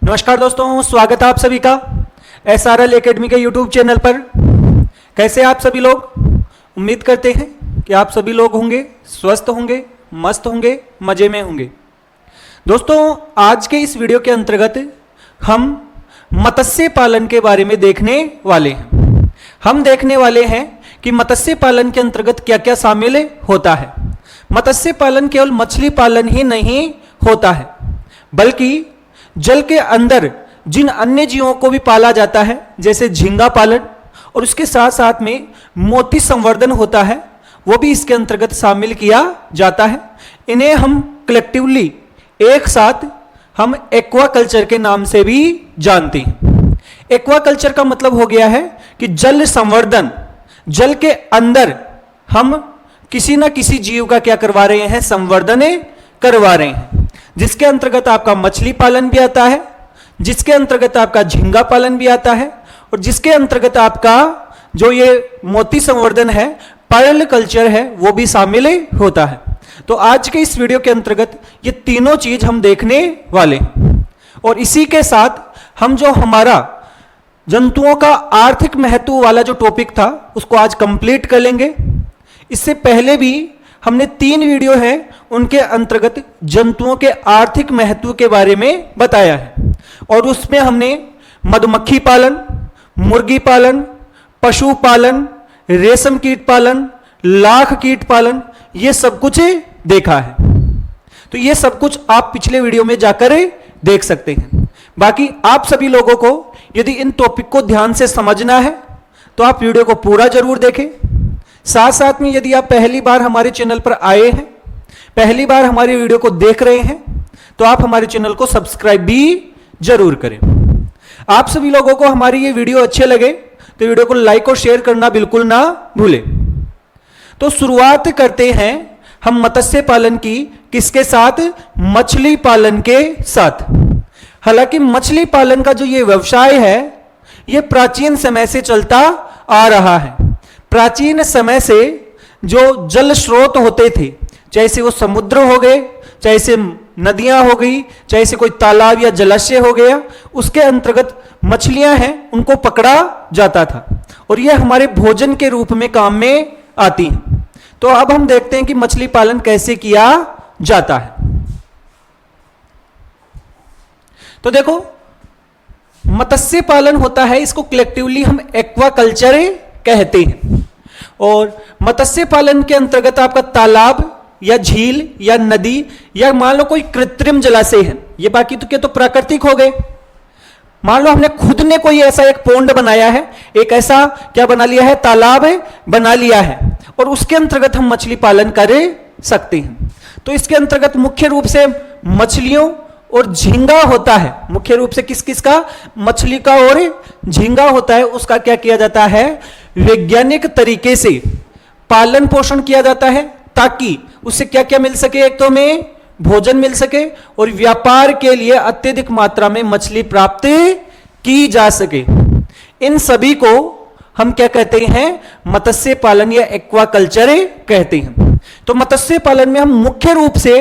नमस्कार दोस्तों, स्वागत है आप सभी का SRL एकेडमी के यूट्यूब चैनल पर। कैसे आप सभी लोग? उम्मीद करते हैं कि आप सभी लोग होंगे स्वस्थ होंगे, मस्त होंगे, मजे में होंगे। दोस्तों, आज के इस वीडियो के अंतर्गत हम मत्स्य पालन के बारे में देखने वाले हैं। हम देखने वाले हैं कि मत्स्य पालन के अंतर्गत क्या क्या शामिल होता है। मत्स्य पालन केवल मछली पालन ही नहीं होता है, बल्कि जल के अंदर जिन अन्य जीवों को भी पाला जाता है, जैसे झींगा पालन, और उसके साथ साथ में मोती संवर्धन होता है, वो भी इसके अंतर्गत शामिल किया जाता है। इन्हें हम कलेक्टिवली एक साथ हम एक्वाकल्चर के नाम से भी जानते हैं। एक्वाकल्चर का मतलब हो गया है कि जल संवर्धन, जल के अंदर हम किसी ना किसी जीव का क्या करवा रहे हैं, संवर्धन करवा रहे हैं, जिसके अंतर्गत आपका मछली पालन भी आता है, जिसके अंतर्गत आपका झींगा पालन भी आता है, और जिसके अंतर्गत आपका जो ये मोती संवर्धन है, पर्ल कल्चर है, वो भी शामिल होता है। तो आज के इस वीडियो के अंतर्गत ये तीनों चीज हम देखने वाले हैं, और इसी के साथ हम जो हमारा जंतुओं का आर्थिक महत्व वाला जो टॉपिक था उसको आज कंप्लीट कर लेंगे। इससे पहले भी हमने 3 वीडियो हैं, उनके अंतर्गत जंतुओं के आर्थिक महत्व के बारे में बताया है, और उसमें हमने मधुमक्खी पालन, मुर्गी पालन, पशु पालन, रेशम कीट पालन, लाख कीट पालन, ये सब कुछ देखा है। तो ये सब कुछ आप पिछले वीडियो में जाकर देख सकते हैं। बाकी आप सभी लोगों को यदि इन टॉपिक को ध्यान से समझना है तो आप वीडियो को पूरा जरूर देखें। साथ साथ में यदि आप पहली बार हमारे चैनल पर आए हैं, पहली बार हमारी वीडियो को देख रहे हैं, तो आप हमारे चैनल को सब्सक्राइब भी जरूर करें। आप सभी लोगों को हमारी ये वीडियो अच्छे लगे तो वीडियो को लाइक और शेयर करना बिल्कुल ना भूलें। तो शुरुआत करते हैं हम मत्स्य पालन की, किसके साथ? मछली पालन के साथ। हालांकि मछली पालन का जो ये व्यवसाय है, ये प्राचीन समय से चलता आ रहा है। प्राचीन समय से जो जल स्रोत होते थे, चाहे से वो समुद्र हो गए, चाहे से नदियां हो गई, चाहे से कोई तालाब या जलाशय हो गया, उसके अंतर्गत मछलियां हैं, उनको पकड़ा जाता था, और ये हमारे भोजन के रूप में काम में आती हैं। तो अब हम देखते हैं कि मछली पालन कैसे किया जाता है। तो देखो, मत्स्य पालन होता है, इसको कलेक्टिवली हम एक्वाकल्चर कहते हैं। और मत्स्य पालन के अंतर्गत आपका तालाब या झील या नदी या मान लो कोई कृत्रिम जलाशय है, ये बाकी तो क्या तो प्राकृतिक हो गए। मान लो हमने खुद ने कोई ऐसा एक पोंड बनाया है, एक ऐसा क्या बना लिया है, तालाब बना लिया है, और उसके अंतर्गत हम मछली पालन कर सकते हैं। तो इसके अंतर्गत मुख्य रूप से मछलियों और झींगा होता है। मुख्य रूप से किस किस का? मछली का और झींगा होता है। उसका क्या किया जाता है? वैज्ञानिक तरीके से पालन पोषण किया जाता है, ताकि उससे क्या क्या मिल सके? एक तो हमें भोजन मिल सके, और व्यापार के लिए अत्यधिक मात्रा में मछली प्राप्त की जा सके। इन सभी को हम क्या कहते हैं? मत्स्य पालन या एक्वाकल्चर कहते हैं। तो मत्स्य पालन में हम मुख्य रूप से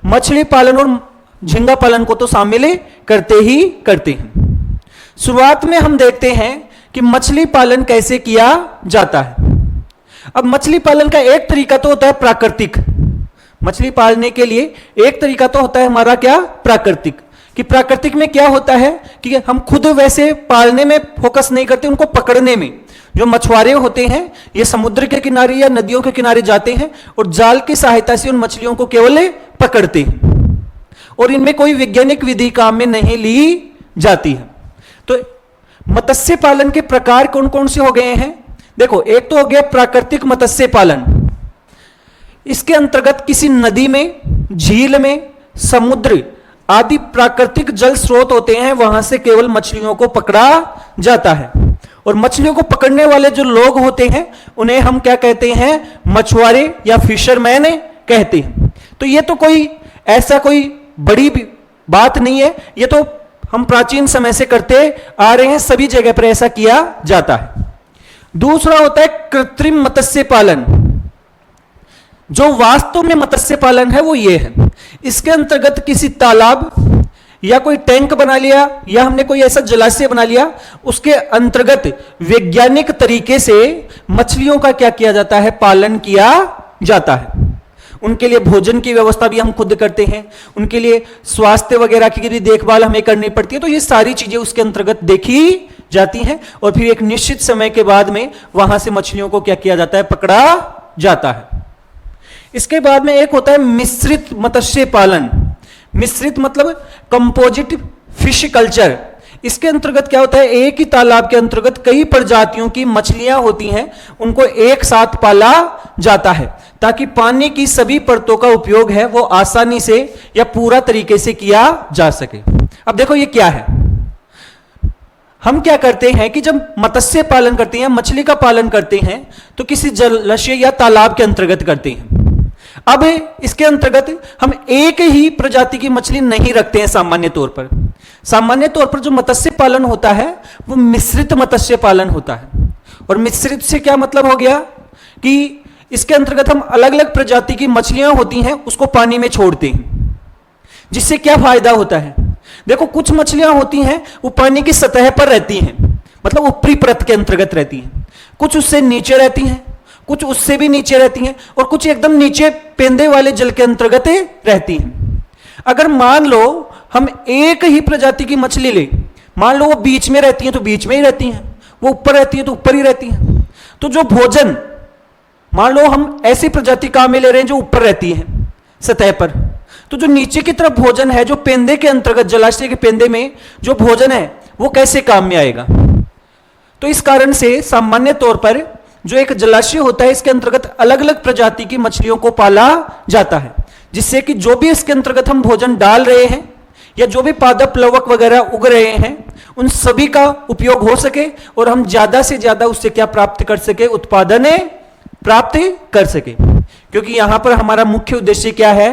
मछली पालन और झींगा पालन को तो शामिल करते ही करते हैं। शुरुआत में हम देखते हैं कि मछली पालन कैसे किया जाता है। अब मछली पालन का एक तरीका तो होता है प्राकृतिक। मछली पालने के लिए एक तरीका तो होता है हमारा क्या? प्राकृतिक। कि प्राकृतिक में क्या होता है कि हम खुद वैसे पालने में फोकस नहीं करते, उनको पकड़ने में। जो मछुआरे होते हैं, ये समुद्र के किनारे या नदियों के किनारे जाते हैं और जाल की सहायता से उन मछलियों को केवल पकड़ते हैं, और इनमें कोई वैज्ञानिक विधि काम में नहीं ली जाती है। तो मत्स्य पालन के प्रकार कौन कौन से हो गए हैं? देखो, एक तो हो गया प्राकृतिक मत्स्य पालन। इसके अंतर्गत किसी नदी में, झील में, समुद्र आदि प्राकृतिक जल स्रोत होते हैं, वहां से केवल मछलियों को पकड़ा जाता है। और मछलियों को पकड़ने वाले जो लोग होते हैं, उन्हें हम क्या कहते हैं? मछुआरे या फिशरमैन कहते हैं। तो ये तो कोई ऐसा कोई बड़ी बात नहीं है, ये तो हम प्राचीन समय से करते आ रहे हैं, सभी जगह पर ऐसा किया जाता है। दूसरा होता है कृत्रिम मत्स्य पालन। जो वास्तव में मत्स्य पालन है वो ये है, इसके अंतर्गत किसी तालाब या कोई टैंक बना लिया या हमने कोई ऐसा जलाशय बना लिया, उसके अंतर्गत वैज्ञानिक तरीके से मछलियों का क्या किया जाता है, पालन किया जाता है। उनके लिए भोजन की व्यवस्था भी हम खुद करते हैं, उनके लिए स्वास्थ्य वगैरह की भी देखभाल हमें करनी पड़ती है। तो ये सारी चीजें उसके अंतर्गत देखी जाती हैं और फिर एक निश्चित समय के बाद में वहां से मछलियों को क्या किया जाता है, पकड़ा जाता है। इसके बाद में एक होता है मिश्रित मत्स्य पालन। मिश्रित मतलब कंपोजिट फिश कल्चर। इसके अंतर्गत क्या होता है, एक ही तालाब के अंतर्गत कई प्रजातियों की मछलियां होती हैं, उनको एक साथ पाला जाता है ताकि पानी की सभी परतों का उपयोग है वो आसानी से या पूरा तरीके से किया जा सके। अब देखो ये क्या है, हम क्या करते हैं कि जब मत्स्य पालन करते हैं, मछली का पालन करते हैं, तो किसी जलाशय या तालाब के अंतर्गत करते हैं। अब इसके अंतर्गत हम एक ही प्रजाति की मछली नहीं रखते हैं। सामान्य तौर पर जो मत्स्य पालन होता है वो मिश्रित मत्स्य पालन होता है। और मिश्रित से क्या मतलब हो गया कि इसके अंतर्गत हम अलग अलग प्रजाति की मछलियां होती हैं उसको पानी में छोड़ते हैं, जिससे क्या फायदा होता है। देखो कुछ मछलियां होती हैं वो पानी की सतह पर रहती हैं, मतलब ऊपरी परत के अंतर्गत रहती हैं, कुछ उससे नीचे रहती हैं, कुछ उससे भी नीचे रहती हैं, और कुछ एकदम नीचे पेंदे वाले जल के अंतर्गत रहती हैं। अगर मान लो हम एक ही प्रजाति की मछली ले, मान लो वो बीच में रहती हैं तो बीच में ही रहती हैं, वो ऊपर रहती है तो ऊपर ही रहती हैं, तो जो भोजन, मान लो हम ऐसी प्रजाति काम में ले रहे हैं जो ऊपर रहती है सतह पर, तो जो नीचे की तरफ भोजन है, जो पेंदे के अंतर्गत, जलाशय के पेंदे में जो भोजन है वो कैसे काम में आएगा। तो इस कारण से सामान्य तौर पर जो एक जलाशय होता है इसके अंतर्गत अलग अलग प्रजाति की मछलियों को पाला जाता है, जिससे कि जो भी इसके अंतर्गत हम भोजन डाल रहे हैं या जो भी पादप प्लवक वगैरह उग रहे हैं उन सभी का उपयोग हो सके और हम ज्यादा से ज्यादा उससे क्या प्राप्त कर सके, उत्पादन प्राप्त कर सके। क्योंकि यहां पर हमारा मुख्य उद्देश्य क्या है,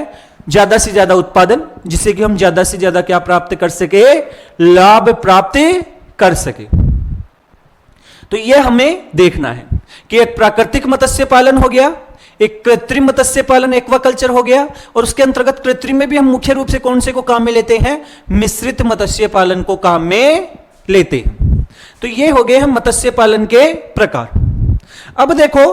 ज्यादा से ज्यादा उत्पादन, जिससे कि हम ज्यादा से ज्यादा क्या प्राप्त कर सके, लाभ प्राप्त कर सके। तो यह हमें देखना है कि एक प्राकृतिक मत्स्य पालन हो गया, एक कृत्रिम मत्स्य पालन एक्वाकल्चर हो गया, और उसके अंतर्गत कृत्रिम में भी हम मुख्य रूप से कौन से को काम में लेते हैं, मिश्रित मत्स्य पालन को काम में लेते हैं। तो ये हो गए हम मत्स्य पालन के प्रकार। अब देखो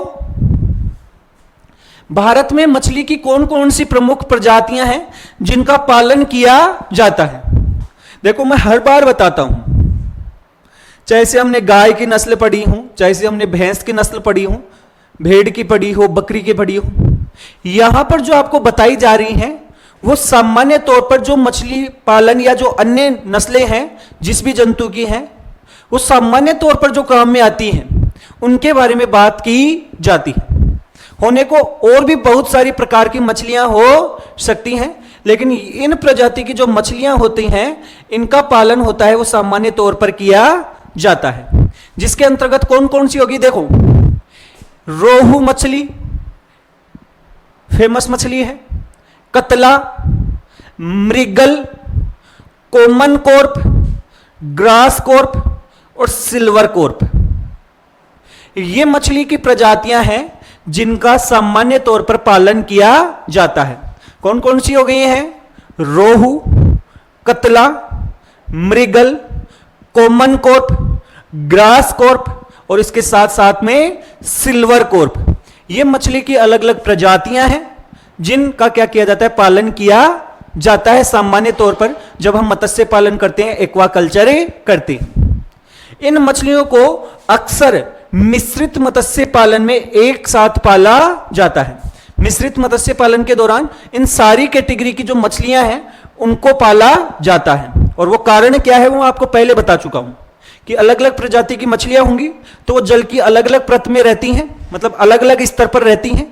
भारत में मछली की कौन कौन सी प्रमुख प्रजातियां हैं जिनका पालन किया जाता है। देखो मैं हर बार बताता हूं, चाहे से हमने गाय की नस्ल पढ़ी हो, चाहे से हमने भैंस की नस्ल पढ़ी हो, भेड़ की पढ़ी हो, बकरी की पढ़ी हो, यहां पर जो आपको बताई जा रही हैं वो सामान्य तौर पर जो मछली पालन या जो अन्य नस्लें हैं जिस भी जंतु की हैं वो सामान्य तौर पर जो काम में आती हैं उनके बारे में बात की जाती है। होने को और भी बहुत सारी प्रकार की मछलियां हो सकती हैं, लेकिन इन प्रजाति की जो मछलियां होती हैं इनका पालन होता है वो सामान्य तौर पर किया जाता है, जिसके अंतर्गत कौन कौन सी होगी। देखो रोहू मछली फेमस मछली है, कतला, मृगल, कॉमन कॉर्प, ग्रास कॉर्प और सिल्वर कॉर्प, ये मछली की प्रजातियां हैं जिनका सामान्य तौर पर पालन किया जाता है। कौन कौन सी हो गई हैं, रोहू, कतला, मृगल, कॉमन कॉर्प, ग्रास कॉर्प और इसके साथ साथ में सिल्वर कॉर्प। ये मछली की अलग अलग प्रजातियां हैं जिनका क्या किया जाता है, पालन किया जाता है सामान्य तौर पर जब हम मत्स्य पालन करते हैं, एक्वाकल्चर करते हैं। इन मछलियों को अक्सर मिश्रित मत्स्य पालन में एक साथ पाला जाता है। मिश्रित मत्स्य पालन के दौरान इन सारी कैटेगरी की जो मछलियां हैं उनको पाला जाता है, और वो कारण क्या है वो आपको पहले बता चुका हूं कि अलग अलग प्रजाति की मछलियां होंगी तो वो जल की अलग अलग परत में रहती हैं, मतलब अलग अलग स्तर पर रहती हैं।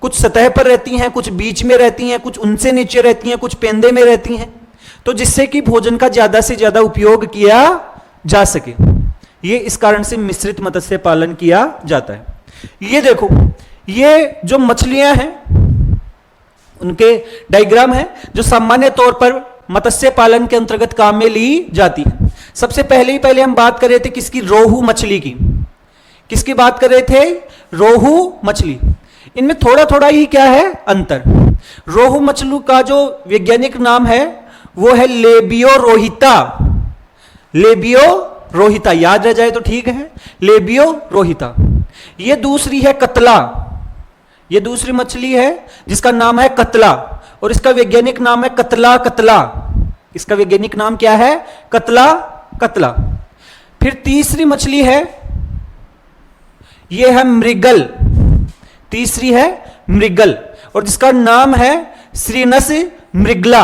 कुछ सतह पर रहती हैं, कुछ बीच में रहती हैं, कुछ उनसे नीचे रहती हैं, कुछ पेंदे में रहती हैं, तो जिससे कि भोजन का ज्यादा से ज्यादा उपयोग किया जा सके। ये इस कारण से मिश्रित मत्स्य पालन किया जाता है। ये देखो ये जो मछलियां हैं उनके डायग्राम है जो सामान्य तौर पर मत्स्य पालन के अंतर्गत काम में ली जाती है। सबसे पहले हम बात कर रहे थे किसकी, रोहू मछली की। किसकी बात कर रहे थे, रोहू मछली। इनमें थोड़ा थोड़ा ही क्या है अंतर। रोहू मछली का जो वैज्ञानिक नाम है वो है लेबियो रोहिता। लेबियो रोहिता याद रह जाए तो ठीक है, लेबियो रोहिता। ये दूसरी है कतला, ये दूसरी मछली है जिसका नाम है कतला, और इसका वैज्ञानिक नाम है कतला कतला। इसका वैज्ञानिक नाम क्या है? कतला कतला। फिर तीसरी मछली है, ये है मृगल, तीसरी है मृगल, और जिसका नाम है श्रीनस मृगला,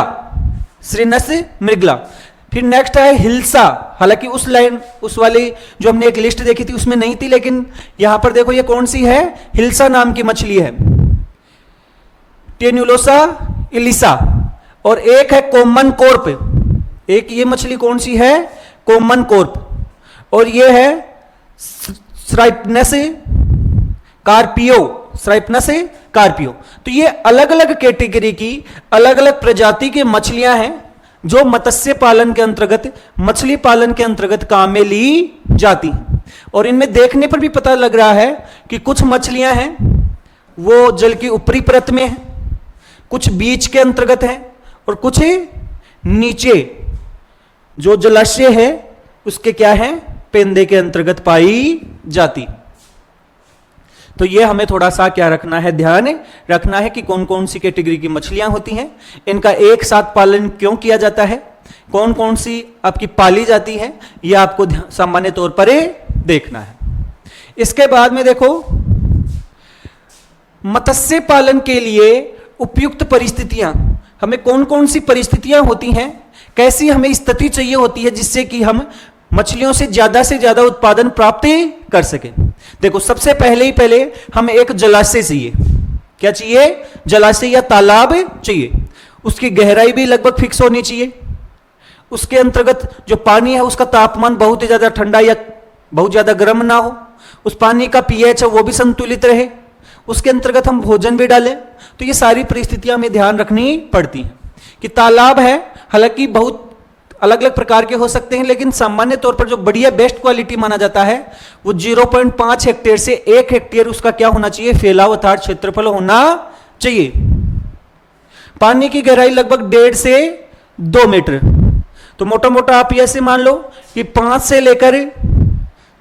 श्रीनस मृगला। फिर नेक्स्ट है हिल्सा, हालांकि उस लाइन उस वाली जो हमने एक लिस्ट देखी थी उसमें नहीं थी, लेकिन यहां पर देखो ये कौन सी है, हिल्सा नाम की मछली है, टेन्युलोसा इलिसा। और एक है कॉमन कोर्प, एक ये मछली कौन सी है, कॉमन कोर्प, और ये है स्राइपनस कार्पियो, स्राइपनस कार्पियो। तो ये अलग अलग कैटेगरी की अलग अलग प्रजाति की मछलियां हैं जो मत्स्य पालन के अंतर्गत, मछली पालन के अंतर्गत काम में ली जाती हैं। और इनमें देखने पर भी पता लग रहा है कि कुछ मछलियां हैं वो जल की ऊपरी परत में हैं, कुछ बीच के अंतर्गत हैं, और कुछ नीचे जो जलाशय है उसके क्या है, पेंदे के अंतर्गत पाई जाती। तो ये हमें थोड़ा सा क्या रखना है, ध्यान रखना है कि कौन कौन सी कैटेगरी की मछलियां होती हैं, इनका एक साथ पालन क्यों किया जाता है, कौन कौन सी आपकी पाली जाती है, यह आपको सामान्य तौर पर देखना है। इसके बाद में देखो, मत्स्य पालन के लिए उपयुक्त परिस्थितियां, हमें कौन कौन सी परिस्थितियां होती हैं, कैसी हमें स्थिति चाहिए होती है जिससे कि हम मछलियों से ज्यादा उत्पादन प्राप्त कर सके। देखो सबसे पहले हमें एक जलाशय चाहिए, क्या चाहिए, जलाशय या तालाब चाहिए। उसकी गहराई भी लगभग फिक्स होनी चाहिए, उसके अंतर्गत जो पानी है उसका तापमान बहुत ही ज्यादा ठंडा या बहुत ज्यादा गर्म ना हो, उस पानी का पीएच है वो भी संतुलित रहे, उसके अंतर्गत हम भोजन भी डालें। तो ये सारी परिस्थितियां हमें ध्यान रखनी पड़ती हैं कि तालाब है, हालांकि बहुत अलग अलग प्रकार के हो सकते हैं, लेकिन सामान्य तौर पर जो बढ़िया बेस्ट क्वालिटी माना जाता है वो 0.5 हेक्टेयर से 1 हेक्टेयर उसका क्या होना चाहिए, फैलाव अर्थात क्षेत्रफल होना चाहिए। पानी की गहराई लगभग 1.5 से 2 मीटर। तो मोटा मोटा आप ऐसे मान लो कि 5 से लेकर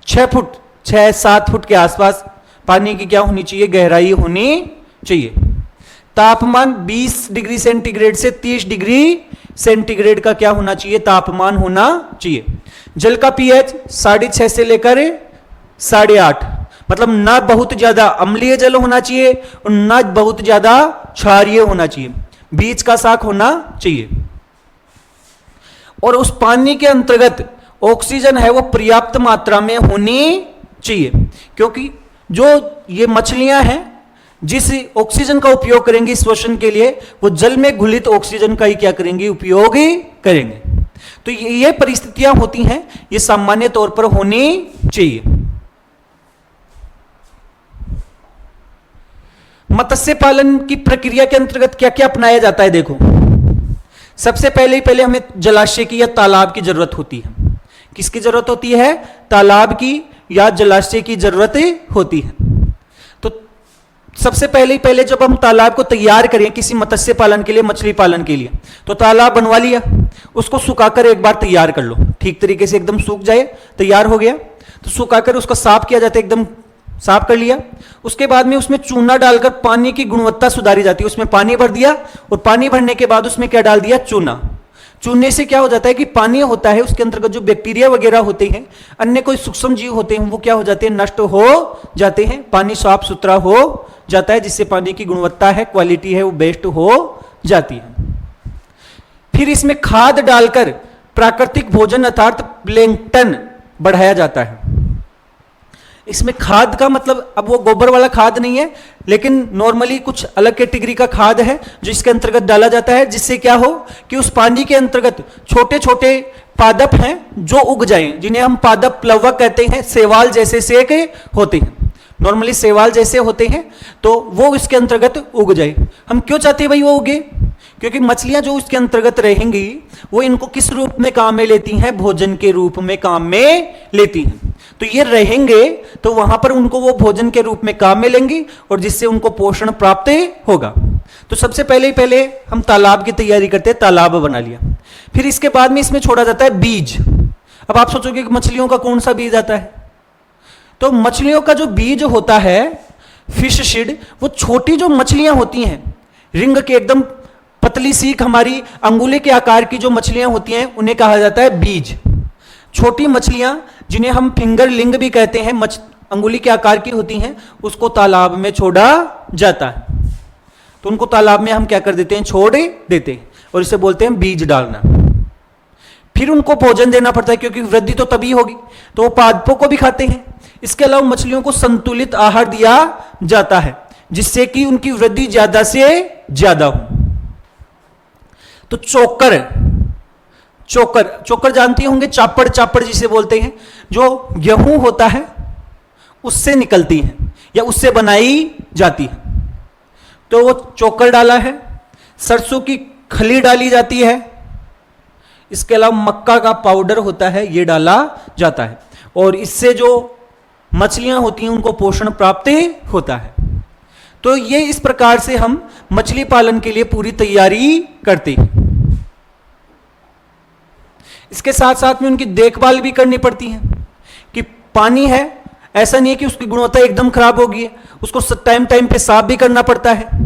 6 फुट, 6-7 फुट के आसपास पानी की क्या होनी चाहिए, गहराई होनी चाहिए। तापमान 20 डिग्री सेंटीग्रेड से 30 डिग्री सेंटीग्रेड का क्या होना चाहिए, तापमान होना चाहिए। जल का पीएच 6.5 से लेकर 8.5, मतलब ना बहुत ज्यादा अम्लीय जल होना चाहिए और ना बहुत ज्यादा क्षारीय होना चाहिए, बीच का साख होना चाहिए। और उस पानी के अंतर्गत ऑक्सीजन है वो पर्याप्त मात्रा में होनी चाहिए, क्योंकि जो ये मछलियां हैं जिस ऑक्सीजन का उपयोग करेंगी श्वसन के लिए, वो जल में घुलित ऑक्सीजन का ही क्या करेंगे, उपयोग करेंगे। तो ये परिस्थितियां होती हैं, ये सामान्य तौर पर होनी चाहिए। मत्स्य पालन की प्रक्रिया के अंतर्गत क्या क्या अपनाया जाता है, देखो सबसे पहले हमें जलाशय की या तालाब की जरूरत होती है। किसकी जरूरत होती है, तालाब की या जलाशय की जरूरत होती है। तो सबसे पहले जब हम तालाब को तैयार करें किसी मत्स्य पालन के लिए, मछली पालन के लिए, तो तालाब बनवा लिया, उसको सुखाकर एक बार तैयार कर लो, ठीक तरीके से एकदम सूख जाए, तैयार हो गया, तो सुखाकर उसका साफ किया जाता है, एकदम साफ कर लिया। उसके बाद में उसमें चूना डालकर पानी की गुणवत्ता सुधारी जाती है। उसमें पानी भर दिया और पानी भरने के बाद उसमें क्या डाल दिया, चूना। चूने से क्या हो जाता है कि पानी होता है उसके अंतर्गत जो बैक्टीरिया वगैरह होते हैं, अन्य कोई सूक्ष्म जीव होते हैं, वो क्या हो जाते हैं, नष्ट हो जाते हैं, पानी साफ सुथरा हो जाता है, जिससे पानी की गुणवत्ता है, क्वालिटी है, वो बेस्ट हो जाती है। फिर इसमें खाद डालकर प्राकृतिक भोजन अर्थात प्लैंकटन बढ़ाया जाता है। इसमें खाद का मतलब अब वो गोबर वाला खाद नहीं है, लेकिन नॉर्मली कुछ अलग कैटेगरी का खाद है जो इसके अंतर्गत डाला जाता है, जिससे क्या हो कि उस पानी के अंतर्गत छोटे छोटे पादप हैं जो उग जाएं, जिन्हें हम पादप प्लवक कहते हैं, सेवाल जैसे सेक होते हैं, नॉर्मली सेवाल जैसे होते हैं, तो वो इसके अंतर्गत उग जाए। हम क्यों चाहते हैं भाई वो उगे, क्योंकि मछलियां जो उसके अंतर्गत रहेंगी वो इनको किस रूप में काम में लेती हैं, भोजन के रूप में काम में लेती हैं। तो ये रहेंगे तो वहां पर उनको वो भोजन के रूप में काम में लेंगी और जिससे उनको पोषण प्राप्त होगा। तो सबसे पहले हम तालाब की तैयारी करते हैं, तालाब बना लिया, फिर इसके बाद में इसमें छोड़ा जाता है बीज। अब आप सोचोगे कि मछलियों का कौन सा बीज आता है, तो मछलियों का जो बीज होता है फिश सीड, वो छोटी जो मछलियां होती हैं, रिंग के एकदम पतली सीख हमारी अंगुली के आकार की जो मछलियां होती हैं, उन्हें कहा जाता है बीज। छोटी मछलियां जिन्हें हम फिंगर लिंग भी कहते हैं, अंगुली के आकार की होती हैं, उसको तालाब में छोड़ा जाता है। तो उनको तालाब में हम क्या कर देते हैं, छोड़ देते हैं, और इसे बोलते हैं बीज डालना। फिर उनको भोजन देना पड़ता है, क्योंकि वृद्धि तो तभी होगी, तो वो पादपों को भी खाते हैं। इसके अलावा मछलियों को संतुलित आहार दिया जाता है, जिससे कि उनकी वृद्धि ज्यादा से ज्यादा हो। तो चोकर जानते होंगे, चापड़ जिसे बोलते हैं, जो गेहूं होता है उससे निकलती है या उससे बनाई जाती है, तो वो चोकर डाला है। सरसों की खली डाली जाती है। इसके अलावा मक्का का पाउडर होता है, ये डाला जाता है, और इससे जो मछलियां होती हैं उनको पोषण प्राप्त होता है। तो ये इस प्रकार से हम मछली पालन के लिए पूरी तैयारी करते हैं। इसके साथ साथ में उनकी देखभाल भी करनी पड़ती है, कि पानी है, ऐसा नहीं है कि उसकी गुणवत्ता एकदम खराब होगी है, उसको टाइम टाइम पे साफ भी करना पड़ता है।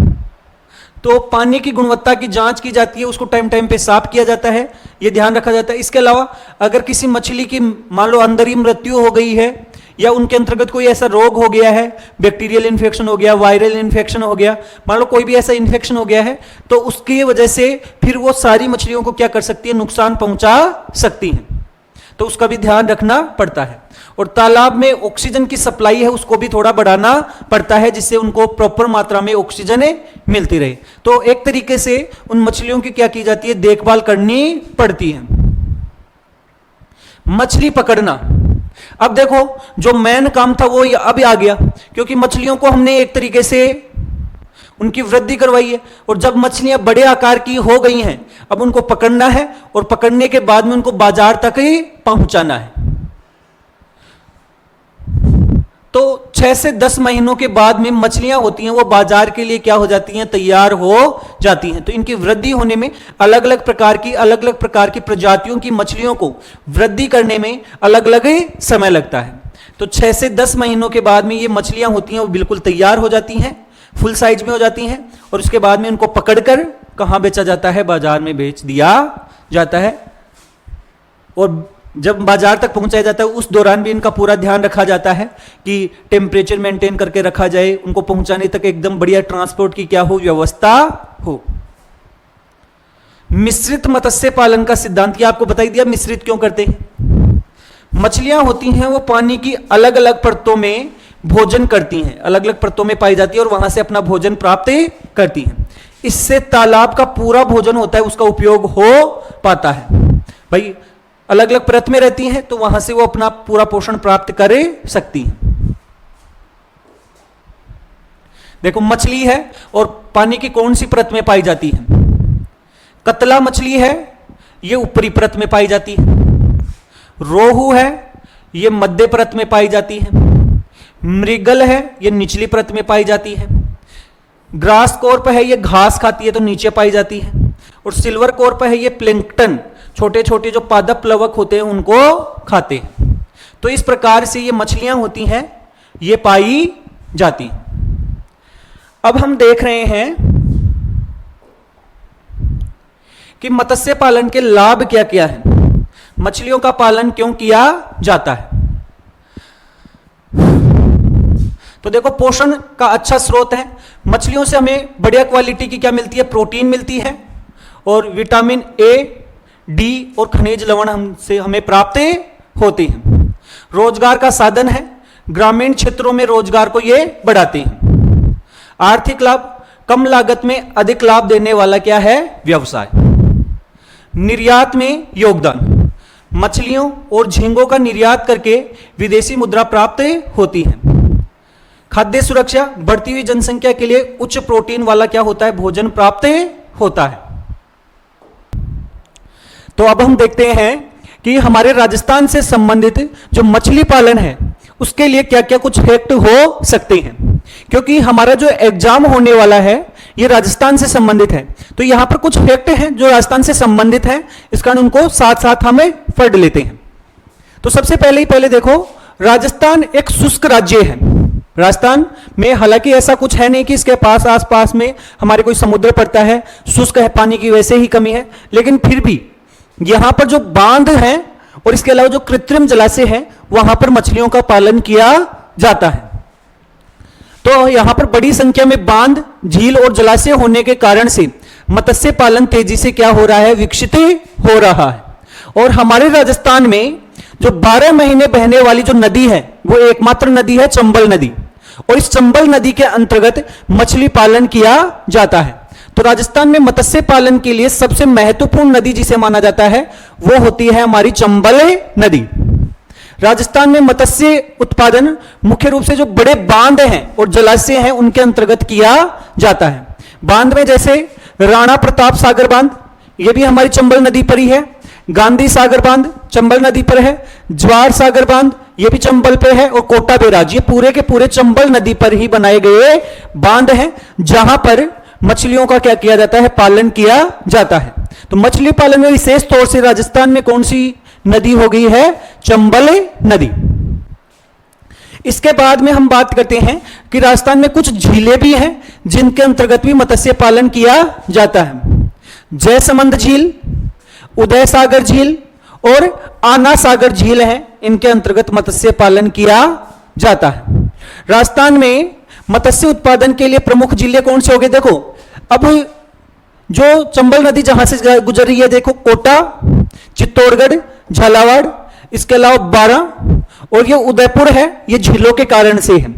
तो पानी की गुणवत्ता की जांच की जाती है, उसको टाइम टाइम पे साफ किया जाता है, यह ध्यान रखा जाता है। इसके अलावा अगर किसी मछली की मान लो अंदर ही मृत्यु हो गई है, या उनके अंतर्गत कोई ऐसा रोग हो गया है, बैक्टीरियल इन्फेक्शन हो गया, वायरल इन्फेक्शन हो गया, मान लो कोई भी ऐसा इन्फेक्शन हो गया है, तो उसकी वजह से फिर वो सारी मछलियों को क्या कर सकती है, नुकसान पहुंचा सकती है। तो उसका भी ध्यान रखना पड़ता है। और तालाब में ऑक्सीजन की सप्लाई है, उसको भी थोड़ा बढ़ाना पड़ता है, जिससे उनको प्रॉपर मात्रा में ऑक्सीजन मिलती रहे। तो एक तरीके से उन मछलियों की क्या की जाती है, देखभाल करनी पड़ती है। मछली पकड़ना, अब देखो जो मेन काम था वो अब आ गया, क्योंकि मछलियों को हमने एक तरीके से उनकी वृद्धि करवाई है, और जब मछलियां बड़े आकार की हो गई हैं, अब उनको पकड़ना है, और पकड़ने के बाद में उनको बाजार तक ही पहुंचाना है। तो 6 से 10 महीनों के बाद में मछलियां होती हैं वो बाजार के लिए क्या हो जाती हैं, तैयार हो जाती हैं। तो इनकी वृद्धि होने में अलग अलग प्रकार की प्रजातियों की मछलियों को वृद्धि करने में अलग अलग समय लगता है। तो 6 से 10 महीनों के बाद में ये मछलियां होती हैं वो बिल्कुल तैयार हो जाती हैं, फुल साइज में हो जाती हैं, और उसके बाद में उनको पकड़कर कहां बेचा जाता है, बाजार में बेच दिया जाता है। और जब बाजार तक पहुंचाया जाता है उस दौरान भी इनका पूरा ध्यान रखा जाता है कि टेम्परेचर मेंटेन करके रखा जाए, उनको पहुंचाने तक एकदम बढ़िया ट्रांसपोर्ट की क्या हो, व्यवस्था हो। मिश्रित मत्स्य पालन का सिद्धांत, ये आपको बता दिया मिश्रित क्यों करते हैं। मछलियां होती हैं वो पानी की अलग अलग परतों में भोजन करती हैं, अलग अलग परतों में पाई जाती है, और वहां से अपना भोजन प्राप्त करती हैं। इससे तालाब का पूरा भोजन होता है उसका उपयोग हो पाता है। भाई अलग अलग परत में रहती हैं, तो वहां से वो अपना पूरा पोषण प्राप्त कर सकती हैं। देखो मछली है, और पानी की कौन सी परत में पाई जाती है, कतला मछली है, ये ऊपरी परत में पाई जाती है। रोहू है, ये मध्य परत में पाई जाती है। मृगल है, ये निचली परत में पाई जाती है। ग्रास कॉर्प है, ये घास खाती है तो नीचे पाई जाती है। और सिल्वर कॉर्प है, ये प्लैंक्टन, छोटे छोटे जो पादप प्लवक होते हैं उनको खाते हैं। तो इस प्रकार से ये मछलियां होती हैं, ये पाई जाती हैं। अब हम देख रहे हैं कि मत्स्य पालन के लाभ क्या क्या है, मछलियों का पालन क्यों किया जाता है। तो देखो पोषण का अच्छा स्रोत है, मछलियों से हमें बढ़िया क्वालिटी की क्या मिलती है, प्रोटीन मिलती है, और विटामिन ए, डी और खनिज लवण हमसे हमें प्राप्त होते हैं। रोजगार का साधन है, ग्रामीण क्षेत्रों में रोजगार को ये बढ़ाते हैं। आर्थिक लाभ, कम लागत में अधिक लाभ देने वाला क्या है, व्यवसाय। निर्यात में योगदान, मछलियों और झींगों का निर्यात करके विदेशी मुद्रा प्राप्त होती है। खाद्य सुरक्षा, बढ़ती हुई जनसंख्या के लिए उच्च प्रोटीन वाला क्या होता है, भोजन प्राप्त होता है। तो अब हम देखते हैं कि हमारे राजस्थान से संबंधित जो मछली पालन है उसके लिए क्या क्या कुछ फैक्ट हो सकते हैं। क्योंकि हमारा जो एग्जाम होने वाला है ये राजस्थान से संबंधित है, तो यहां पर कुछ फैक्ट हैं जो राजस्थान से संबंधित हैं, इस कारण उनको साथ साथ हमें पढ़ लेते हैं। तो सबसे पहले देखो, राजस्थान एक शुष्क राज्य है। राजस्थान में हालांकि ऐसा कुछ है नहीं कि इसके पास आसपास में हमारे कोई समुद्र पड़ता है, शुष्क है, पानी की वैसे ही कमी है, लेकिन फिर भी यहां पर जो बांध है और इसके अलावा जो कृत्रिम जलाशय है वहां पर मछलियों का पालन किया जाता है। तो यहां पर बड़ी संख्या में बांध, झील और जलाशय होने के कारण से मत्स्य पालन तेजी से क्या हो रहा है, विकसित हो रहा है। और हमारे राजस्थान में जो 12 महीने बहने वाली जो नदी है वो एकमात्र नदी है चंबल नदी, और इस चंबल नदी के अंतर्गत मछली पालन किया जाता है। तो राजस्थान में मत्स्य पालन के लिए सबसे महत्वपूर्ण नदी जिसे माना जाता है वो होती है हमारी चंबल नदी। राजस्थान में मत्स्य उत्पादन मुख्य रूप से जो बड़े बांध हैं और जलाशय हैं उनके अंतर्गत किया जाता है। बांध में जैसे राणा प्रताप सागर बांध, यह भी हमारी चंबल नदी पर ही है। गांधी सागर बांध चंबल नदी पर है। जवाहर सागर बांध ये भी चंबल पे है। और कोटा बैराज, ये पूरे के पूरे चंबल नदी पर ही बनाए गए बांध हैं जहां पर मछलियों का क्या किया जाता है, पालन किया जाता है। तो मछली पालन में विशेष तौर से राजस्थान में कौन सी नदी हो गई है, चंबल नदी। इसके बाद में हम बात करते हैं कि राजस्थान में कुछ झीलें भी हैं जिनके अंतर्गत भी मत्स्य पालन किया जाता है। जयसमंद झील, उदय सागर झील और आना सागर झील है, इनके अंतर्गत मत्स्य पालन किया जाता है। राजस्थान में मत्स्य उत्पादन के लिए प्रमुख जिले कौन से हो गए, देखो अब जो चंबल नदी जहां से गुजर रही है, देखो कोटा, चित्तौड़गढ़, झालावाड़, इसके अलावा बारां और ये उदयपुर है, ये झीलों के कारण से है।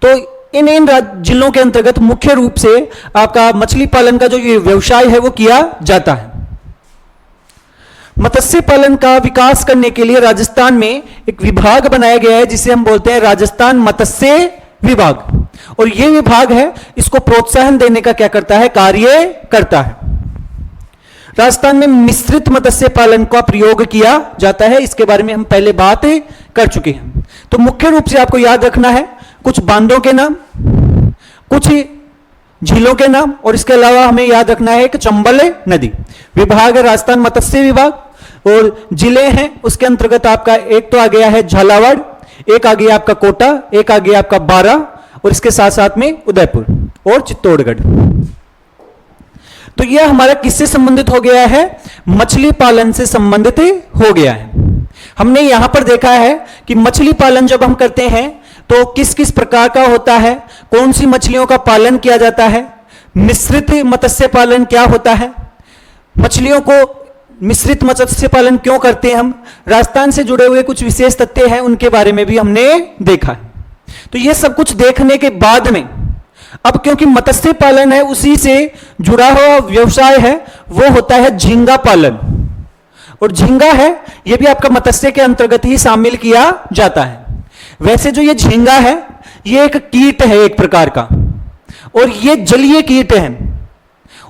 तो इन जिलों के अंतर्गत मुख्य रूप से आपका मछली पालन का जो ये व्यवसाय है वो किया जाता है। मत्स्य पालन का विकास करने के लिए राजस्थान में एक विभाग बनाया गया है जिसे हम बोलते हैं राजस्थान मत्स्य विभाग। और यह विभाग है इसको प्रोत्साहन देने का क्या करता है, कार्य करता है। राजस्थान में मिश्रित मत्स्य पालन का प्रयोग किया जाता है, इसके बारे में हम पहले बात कर चुके हैं। तो मुख्य रूप से आपको याद रखना है कुछ बांधों के नाम, कुछ झीलों के नाम, और इसके अलावा हमें याद रखना है कि चंबल नदी। विभाग है राजस्थान मत्स्य विभाग, और जिले हैं उसके अंतर्गत आपका एक तो आ गया है झालावाड़, एक आ गया आपका कोटा, एक आ गया आपका बारां, और इसके साथ साथ में उदयपुर और चित्तौड़गढ़। तो यह हमारा किससे संबंधित हो गया है, मछली पालन से संबंधित हो गया है। हमने यहां पर देखा है कि मछली पालन जब हम करते हैं तो किस किस प्रकार का होता है, कौन सी मछलियों का पालन किया जाता है, मिश्रित मत्स्य पालन क्या होता है, मछलियों को मिश्रित मत्स्य पालन क्यों करते हैं हम, राजस्थान से जुड़े हुए कुछ विशेष तथ्य हैं उनके बारे में भी हमने देखा है। तो ये सब कुछ देखने के बाद में अब क्योंकि मत्स्य पालन है उसी से जुड़ा हुआ व्यवसाय है, वो होता है झींगा पालन। और झींगा है ये भी आपका मत्स्य के अंतर्गत ही शामिल किया जाता है। वैसे जो ये झींगा है ये एक कीट है एक प्रकार का, और ये जलीय कीट है।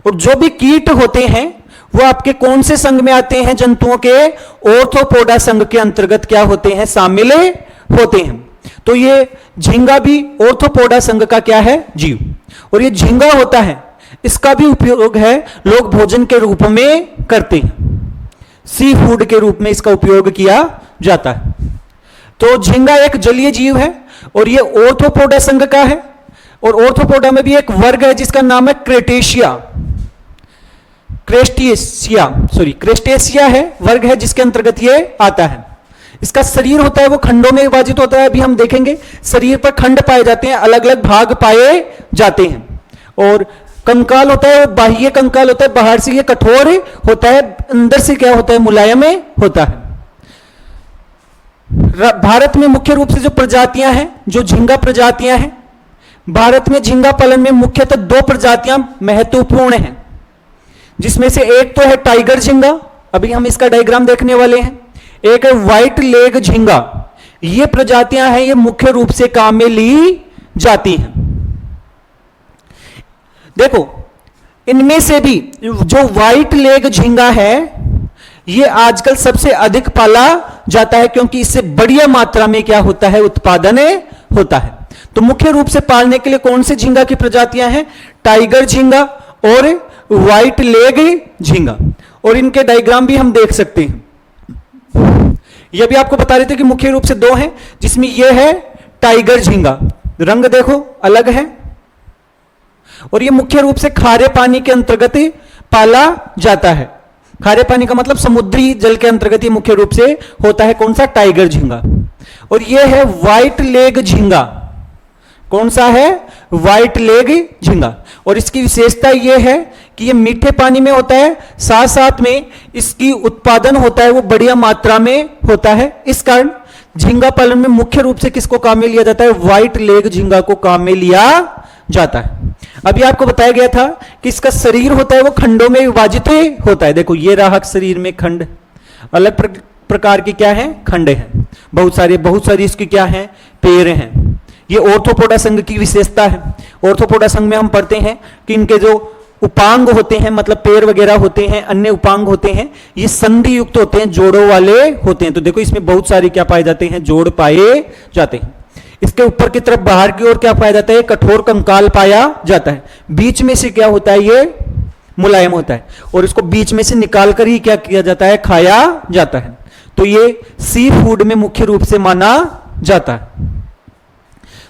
और जो भी कीट होते हैं वो आपके कौन से संघ में आते हैं, जंतुओं के ऑर्थोपोडा संघ के अंतर्गत क्या होते हैं, शामिल होते हैं। तो ये झींगा भी ऑर्थोपोडा संघ का क्या है, जीव। और ये झींगा होता है इसका भी उपयोग है लोग भोजन के रूप में करते हैं, सी फूड के रूप में इसका उपयोग किया जाता है। तो झींगा एक जलीय जीव है और ये ऑर्थोपोडा संघ का है। और ऑर्थोपोडा में भी एक वर्ग है जिसका नाम है क्रेस्टेशिया है, वर्ग है जिसके अंतर्गत ये आता है। इसका शरीर होता है वो खंडों में विभाजित होता है, अभी हम देखेंगे। शरीर पर खंड पाए जाते हैं, अलग अलग भाग पाए जाते हैं। और कंकाल होता है वो बाह्य कंकाल होता है, बाहर से ये कठोर होता है, अंदर से क्या होता है, मुलायम होता है। भारत में मुख्य रूप से जो प्रजातियां हैं, जो झींगा प्रजातियां हैं, भारत में झींगा पालन में मुख्यतः 2 प्रजातियां महत्वपूर्ण हैं, जिसमें से एक तो है टाइगर झींगा, अभी हम इसका डायग्राम देखने वाले हैं। एक है व्हाइट लेग झींगा, ये प्रजातियां हैं, ये मुख्य रूप से काम में ली जाती हैं। देखो इनमें से भी जो व्हाइट लेग झींगा है ये आजकल सबसे अधिक पाला जाता है, क्योंकि इससे बढ़िया मात्रा में क्या होता है, उत्पादन होता है। तो मुख्य रूप से पालने के लिए कौन से झींगा की प्रजातियां हैं? टाइगर झींगा और व्हाइट लेग झींगा। और इनके डायग्राम भी हम देख सकते हैं। यह भी आपको बता रहे थे कि मुख्य रूप से दो हैं, जिसमें यह है टाइगर झींगा, रंग देखो अलग है, और यह मुख्य रूप से खारे पानी के अंतर्गत पाला जाता है। खारे पानी का मतलब समुद्री जल के अंतर्गत ये मुख्य रूप से होता है। कौन सा? टाइगर झींगा। और यह है व्हाइट लेग झींगा। कौन सा है? व्हाइट लेग झींगा। और इसकी विशेषता यह है कि यह मीठे पानी में होता है, साथ साथ में इसकी उत्पादन होता है वो बढ़िया मात्रा में होता है। इस कारण झींगा पालन में मुख्य रूप से किसको काम में लिया जाता है? व्हाइट लेग झींगा को काम में लिया जाता है। अभी आपको बताया गया था कि इसका शरीर होता है वो खंडों में विभाजित होता है। देखो ये रहा शरीर में खंड, अलग प्रकार के क्या है? खंड हैं, बहुत सारी इसकी क्या है? पैर हैं। ये ऑर्थोपोडा संघ की विशेषता है। ऑर्थोपोडा संघ में हम पढ़ते हैं कि इनके जो उपांग होते हैं, मतलब पैर वगैरह होते हैं, अन्य उपांग होते हैं, ये संधि युक्त होते हैं, जोड़ों वाले होते हैं। तो देखो इसमें बहुत सारे क्या पाए जाते हैं? जोड़ पाए जाते हैं। इसके ऊपर की तरफ बाहर की ओर क्या पाया जाता है? कठोर कंकाल पाया जाता है। बीच में से क्या होता है? ये मुलायम होता है, और इसको बीच में से निकाल कर ही क्या किया जाता है? खाया जाता है। तो ये सी फूड में मुख्य रूप से माना जाता है।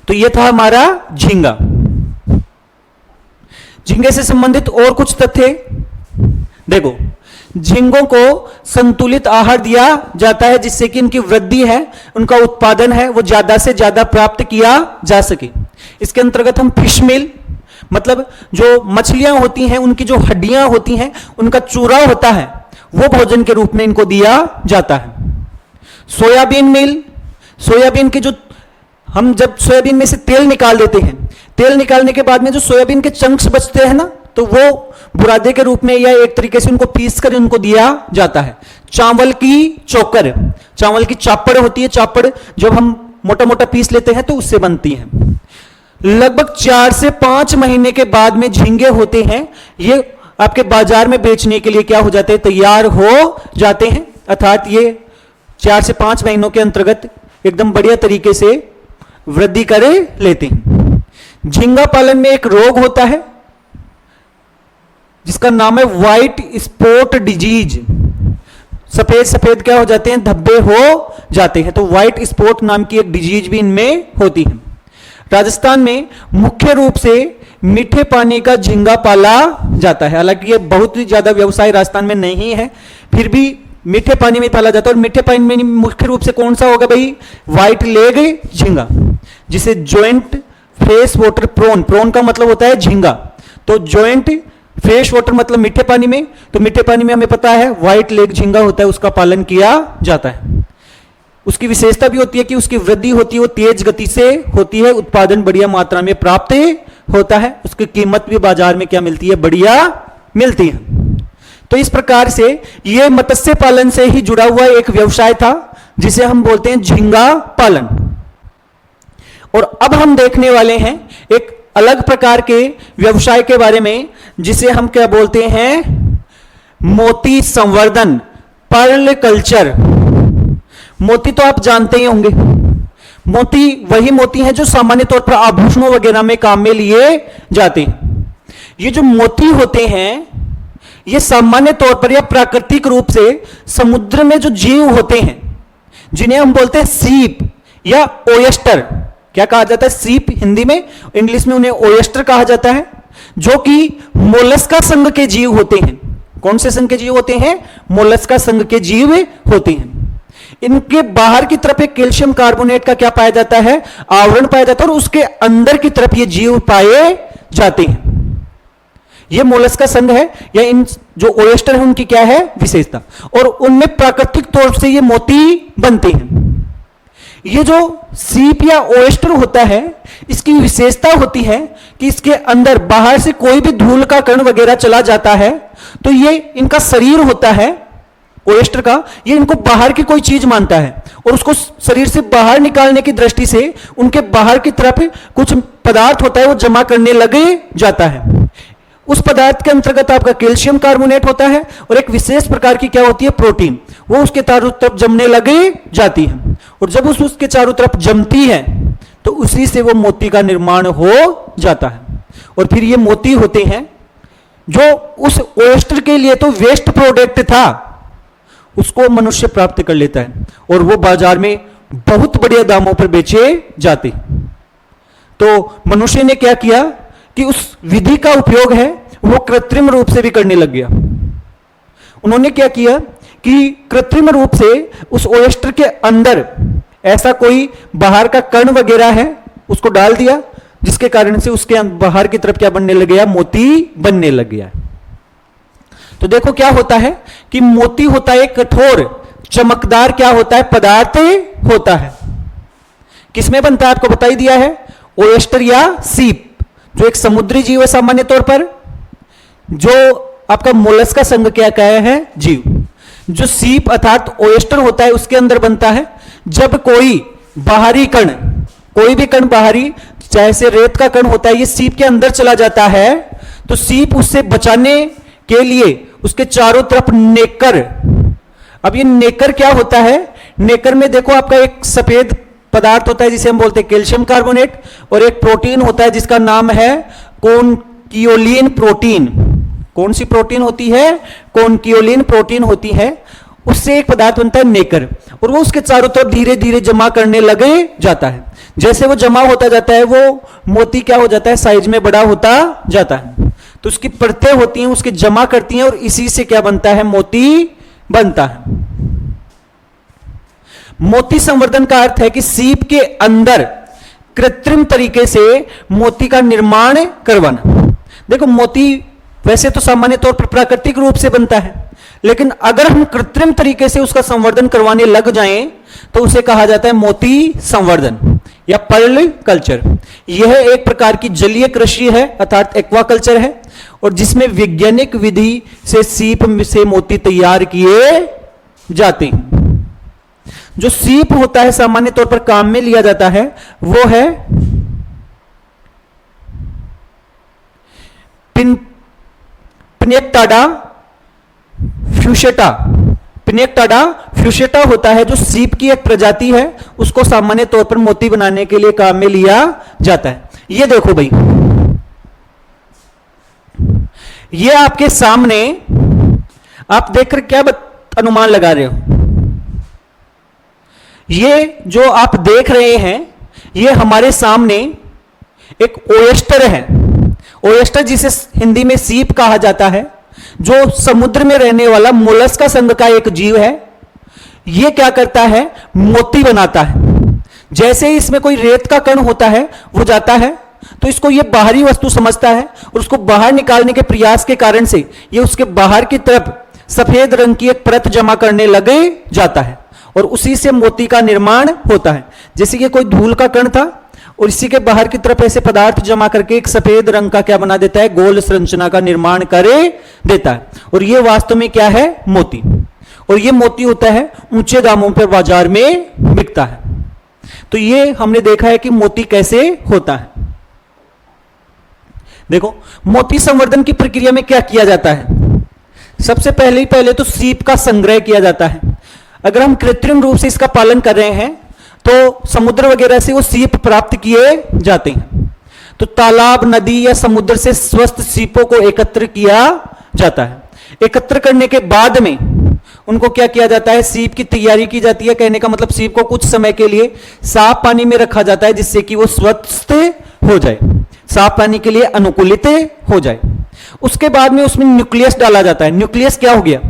तो ये था हमारा झींगा। झींगे से संबंधित और कुछ तथ्य देखो, झींगों को संतुलित आहार दिया जाता है, जिससे कि इनकी वृद्धि है, उनका उत्पादन है, वो ज्यादा से ज्यादा प्राप्त किया जा सके। इसके अंतर्गत हम फिश मील, मतलब जो मछलियां होती हैं उनकी जो हड्डियां होती हैं उनका चूरा होता है, वो भोजन के रूप में इनको दिया जाता है। सोयाबीन मील, सोयाबीन के जो हम जब सोयाबीन में से तेल निकाल देते हैं, तेल निकालने के बाद में जो सोयाबीन के चंक्स बचते हैं ना, तो वो बुरादे के रूप में या एक तरीके से उनको पीस कर उनको दिया जाता है। चावल की चोकर, चावल की चापड़ होती है, चापड़ जब हम मोटा मोटा पीस लेते हैं तो उससे बनती है। लगभग 4 से 5 महीने के बाद में झींगे होते हैं, ये आपके बाजार में बेचने के लिए क्या हो जाते हैं? तैयार हो जाते हैं। अर्थात ये 4 से 5 महीनों के अंतर्गत एकदम बढ़िया तरीके से वृद्धि कर लेते हैं। झींगा पालन में एक रोग होता है जिसका नाम है व्हाइट स्पॉट डिजीज। सफेद सफेद क्या हो जाते हैं? धब्बे हो जाते हैं। तो व्हाइट स्पॉट नाम की एक डिजीज भी इनमें होती है। राजस्थान में मुख्य रूप से मीठे पानी का झींगा पाला जाता है। हालांकि ये बहुत ही ज्यादा व्यवसाय राजस्थान में नहीं है, फिर भी मीठे पानी में पाला जाता है। और मीठे पानी में मुख्य रूप से कौन सा होगा भाई? व्हाइट लेग झींगा, जिसे joint fresh water prawn, prawn का मतलब होता है झींगा, तो जॉइंट फ्रेश वाटर मतलब मीठे पानी में, तो मीठे पानी में हमें पता है व्हाइट लेग झींगा होता है, उसका पालन किया जाता है। उसकी विशेषता भी होती है कि उसकी वृद्धि होती है वो तेज गति से होती है, उत्पादन बढ़िया मात्रा में प्राप्त होता है, उसकी कीमत भी बाजार में क्या मिलती है? बढ़िया मिलती है। तो इस प्रकार से यह मत्स्य पालन से ही जुड़ा हुआ एक व्यवसाय था, जिसे हम बोलते हैं झींगा पालन। और अब हम देखने वाले हैं एक अलग प्रकार के व्यवसाय के बारे में, जिसे हम क्या बोलते हैं? मोती संवर्धन, पर्ल कल्चर। मोती तो आप जानते ही होंगे, मोती वही मोती हैं जो सामान्य तौर पर आभूषणों वगैरह में काम में लिए जाते हैं। ये जो मोती होते हैं ये सामान्य तौर पर या प्राकृतिक रूप से समुद्र में जो जीव होते हैं, जिन्हें हम बोलते हैं सीप या ओयस्टर। क्या कहा जाता है? सीप हिंदी में, इंग्लिश में उन्हें ओयस्टर कहा जाता है, जो कि मोलस्का संघ के जीव होते हैं। कौन से संघ के जीव होते हैं? मोलस्का संघ के जीव होते हैं। इनके बाहर की तरफ एक कैल्शियम कार्बोनेट का क्या पाया जाता है? आवरण पाया जाता है, और उसके अंदर की तरफ ये जीव पाए जाते हैं। ये मोलस्का संघ है, या इन जो ओयस्टर है उनकी क्या है विशेषता, और उनमें प्राकृतिक तौर से ये मोती बनते हैं। ये जो सीप या ओयस्टर होता है, इसकी विशेषता होती है कि इसके अंदर बाहर से कोई भी धूल का कण वगैरह चला जाता है तो ये इनका शरीर होता है ओयस्टर का, ये इनको बाहर की कोई चीज मानता है, और उसको शरीर से बाहर निकालने की दृष्टि से उनके बाहर की तरफ कुछ पदार्थ होता है वो जमा करने लगे जाता है। उस पदार्थ के अंतर्गत आपका कैल्शियम कार्बोनेट होता है, और एक विशेष प्रकार की क्या होती है? प्रोटीन, वो उसके चारों तरफ जमने लगे जाती है। और जब उसके चारों तरफ जमती है तो उसी से वो मोती का निर्माण हो जाता है। और फिर ये मोती होते हैं जो उस ओयस्टर के लिए तो वेस्ट प्रोडक्ट था, उसको मनुष्य प्राप्त कर लेता है और वो बाजार में बहुत बढ़िया दामों पर बेचे जाते। तो मनुष्य ने क्या किया कि उस विधि का उपयोग है वो कृत्रिम रूप से भी करने लग गया। उन्होंने क्या किया कि कृत्रिम रूप से उस ओयस्टर के अंदर ऐसा कोई बाहर का कण वगैरह है उसको डाल दिया, जिसके कारण से उसके बाहर की तरफ क्या बनने लग गया, मोती बनने लग गया। तो देखो क्या होता है कि मोती होता है कठोर चमकदार क्या होता है, पदार्थ होता है। किसमें बनता है आपको बता ही दिया है, ओयस्टर या सीप, जो एक समुद्री जीव है सामान्य तौर पर, जो आपका मोलस्का संघ क्या कहा है जीव। जो सीप अर्थात ओयस्टर होता है उसके अंदर बनता है। जब कोई बाहरी कण, कोई भी कण बाहरी, चाहे से रेत का कण होता है, ये सीप के अंदर चला जाता है, तो सीप उससे बचाने के लिए उसके चारों तरफ नेकर। अब ये नेकर क्या होता है, नेकर में देखो आपका एक सफेद पदार्थ होता है जिसे हम बोलते हैं कैल्शियम कार्बोनेट, और एक प्रोटीन होता है जिसका नाम है कॉन्कियोलिन प्रोटीन। कौन सी प्रोटीन होती है, कॉन्कियोलिन प्रोटीन होती है। उससे एक पदार्थ बनता है नेकर, और वो उसके चारों तरफ धीरे धीरे जमा करने लगे जाता है। जैसे वो जमा होता जाता है वो मोती क्या हो जाता है, साइज में बड़ा होता जाता है। तो उसकी परतें होती हैं, उसके जमा करती हैं, और इसी से क्या बनता है, मोती बनता है। मोती संवर्धन का अर्थ है कि सीप के अंदर कृत्रिम तरीके से मोती का निर्माण करवाना। देखो मोती वैसे तो सामान्य तौर पर प्राकृतिक रूप से बनता है, लेकिन अगर हम कृत्रिम तरीके से उसका संवर्धन करवाने लग जाएं तो उसे कहा जाता है मोती संवर्धन या पर्ल कल्चर। यह एक प्रकार की जलीय कृषि है अर्थात एक्वाकल्चर है, और जिसमें वैज्ञानिक विधि से सीप से मोती तैयार किए जाते हैं। जो सीप होता है सामान्य तौर पर काम में लिया जाता है वो है पिनेक्टाडा फ्यूशेटा। पिनेक्टाडा फ्यूशेटा होता है जो सीप की एक प्रजाति है, उसको सामान्य तौर पर मोती बनाने के लिए काम में लिया जाता है। ये देखो भाई, ये आपके सामने आप देखकर क्या अनुमान लगा रहे हो, ये जो आप देख रहे हैं ये हमारे सामने एक ओयस्टर है। ओयस्टर जिसे हिंदी में सीप कहा जाता है, जो समुद्र में रहने वाला मोलस्का संघ का एक जीव है। ये क्या करता है, मोती बनाता है। जैसे ही इसमें कोई रेत का कण होता है वो जाता है तो इसको ये बाहरी वस्तु समझता है, और उसको बाहर निकालने के प्रयास के कारण से ये उसके बाहर की तरफ सफेद रंग की एक परत जमा करने लगे जाता है, और उसी से मोती का निर्माण होता है। जैसे कि कोई धूल का कण था और इसी के बाहर की तरफ ऐसे पदार्थ जमा करके एक सफेद रंग का क्या बना देता है, गोल संरचना का निर्माण करे देता है, और ये वास्तव में क्या है, मोती। और ये मोती होता है ऊंचे दामों पर बाजार में बिकता है। तो ये हमने देखा है कि मोती कैसे होता है। देखो मोती संवर्धन की प्रक्रिया में क्या किया जाता है, सबसे पहले तो सीप का संग्रह किया जाता है। अगर हम कृत्रिम रूप से इसका पालन कर रहे हैं तो समुद्र वगैरह से वो सीप प्राप्त किए जाते हैं। तो तालाब, नदी या समुद्र से स्वस्थ सीपों को एकत्र किया जाता है। एकत्र करने के बाद में उनको क्या किया जाता है, सीप की तैयारी की जाती है। कहने का मतलब सीप को कुछ समय के लिए साफ पानी में रखा जाता है जिससे कि वो स्वस्थ हो जाए, साफ पानी के लिए अनुकूलित हो जाए। उसके बाद में उसमें न्यूक्लियस डाला जाता है। न्यूक्लियस क्या हो गया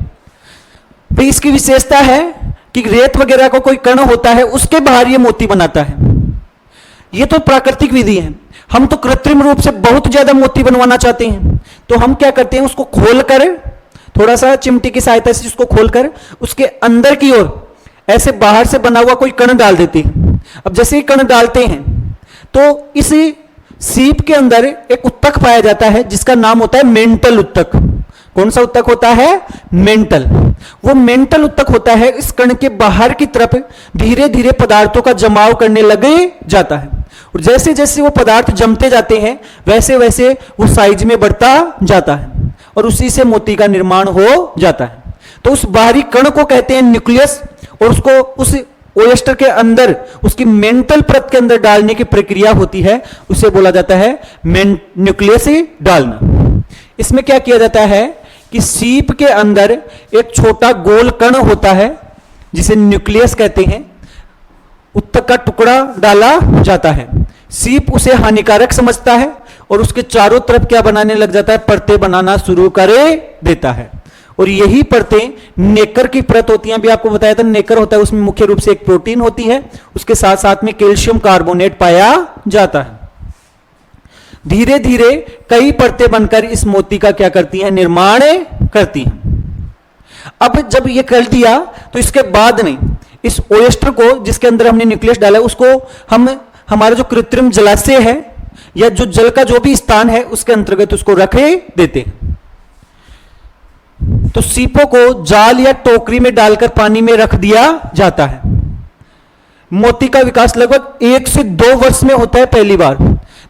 भाई, इसकी विशेषता है कि रेत वगैरह को कोई कण होता है उसके बाहर ये मोती बनाता है। ये तो प्राकृतिक विधि है। हम तो कृत्रिम रूप से बहुत ज्यादा मोती बनवाना चाहते हैं, तो हम क्या करते हैं, उसको खोलकर थोड़ा सा चिमटी की सहायता से उसको खोलकर उसके अंदर की ओर ऐसे बाहर से बना हुआ कोई कण डाल देते हैं। अब जैसे ही कण डालते हैं तो इसी सीप के अंदर एक उत्तक पाया जाता है जिसका नाम होता है मेंटल उत्तक। कौन सा उत्तक होता है, मेंटल। वो मेंटल उत्तक होता है इस कण के बाहर की तरफ धीरे धीरे पदार्थों का जमाव करने लगे जाता है, और जैसे जैसे वो पदार्थ जमते जाते हैं वैसे वैसे वो साइज में बढ़ता जाता है, और उसी से मोती का निर्माण हो जाता है। तो उस बाहरी कण को कहते हैं न्यूक्लियस, और उसको उस ओएस्टर के अंदर उसकी मेंटल परत के अंदर डालने की प्रक्रिया होती है, उसे बोला जाता है न्यूक्लियस डालना। इसमें क्या किया जाता है कि सीप के अंदर एक छोटा गोल कण होता है जिसे न्यूक्लियस कहते हैं, उत्तक का टुकड़ा डाला जाता है। सीप उसे हानिकारक समझता है और उसके चारों तरफ क्या बनाने लग जाता है, परतें बनाना शुरू कर देता है। और यही परतें नेकर की परत होती हैं। अभी आपको बताया था नेकर होता है, उसमें मुख्य रूप से एक प्रोटीन होती है, उसके साथ साथ में कैल्शियम कार्बोनेट पाया जाता है। धीरे धीरे कई परतें बनकर इस मोती का क्या करती हैं, निर्माण करती हैं। अब जब ये कर दिया तो इसके बाद में इस ओएस्टर को, जिसके अंदर हमने न्यूक्लियस डाला है, उसको हम हमारा जो कृत्रिम जलाशय है या जो जल का जो भी स्थान है उसके अंतर्गत उसको रख देते हैं। तो सीपों को जाल या टोकरी में डालकर पानी में रख दिया जाता है। मोती का विकास लगभग 1 से 2 वर्ष में होता है पहली बार।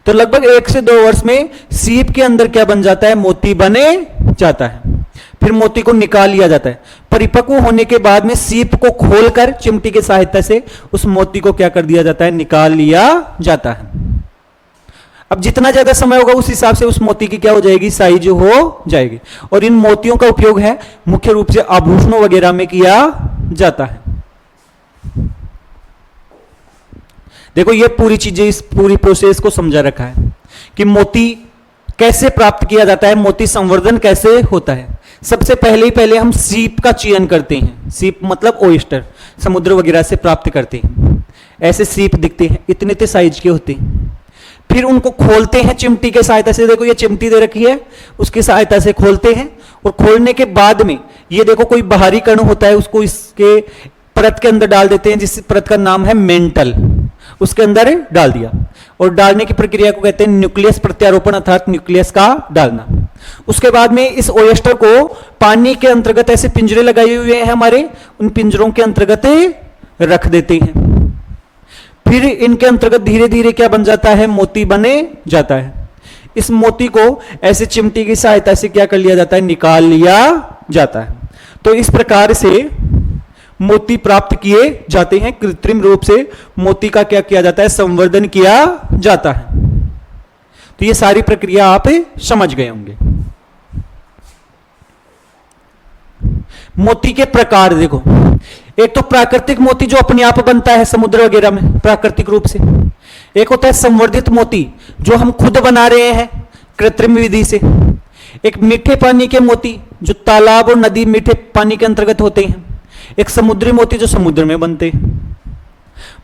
तो लगभग 1 से 2 वर्ष में सीप के अंदर क्या बन जाता है, मोती बने जाता है। फिर मोती को निकाल लिया जाता है। परिपक्व होने के बाद में सीप को खोलकर चिमटी की सहायता से उस मोती को क्या कर दिया जाता है, निकाल लिया जाता है। अब जितना ज्यादा समय होगा उस हिसाब से उस मोती की क्या हो जाएगी, साइज हो जाएगी। और इन मोतियों का उपयोग है मुख्य रूप से आभूषणों वगैरह में किया जाता है। देखो ये पूरी चीजें, इस पूरी प्रोसेस को समझा रखा है कि मोती कैसे प्राप्त किया जाता है, मोती संवर्धन कैसे होता है। सबसे पहले हम सीप का चयन करते हैं। सीप मतलब ओयस्टर, समुद्र वगैरह से प्राप्त करते हैं। ऐसे सीप दिखते हैं, इतने साइज के होते हैं। फिर उनको खोलते हैं चिमटी के सहायता से। देखो ये चिमटी दे रखी है, उसकी सहायता से खोलते हैं। और खोलने के बाद में ये देखो कोई बाहरी कण होता है, उसको इसके परत के अंदर डाल देते हैं, जिस परत का नाम है मेंटल। उसके अंदर डाल दिया और डालने की प्रक्रिया को कहते हैं न्यूक्लियस प्रत्यारोपण, अर्थात न्यूक्लियस का डालना। उसके बाद में इस ओएस्टर को पानी के अंतर्गत ऐसे पिंजरे लगाए हुए हैं हमारे, उन पिंजरों के अंतर्गत रख देते हैं। फिर इनके अंतर्गत धीरे धीरे क्या बन जाता है, मोती बने जाता है। इस मोती को ऐसे चिमटी की सहायता से क्या कर लिया जाता है, निकाल लिया जाता है। तो इस प्रकार से मोती प्राप्त किए जाते हैं। कृत्रिम रूप से मोती का क्या किया जाता है, संवर्धन किया जाता है। तो ये सारी प्रक्रिया आप समझ गए होंगे। मोती के प्रकार देखो, एक तो प्राकृतिक मोती जो अपने आप बनता है समुद्र वगैरह में प्राकृतिक रूप से। एक होता है संवर्धित मोती जो हम खुद बना रहे हैं कृत्रिम विधि से। एक मीठे पानी के मोती जो तालाब और नदी मीठे पानी के अंतर्गत होते हैं। एक समुद्री मोती जो समुद्र में बनते हैं।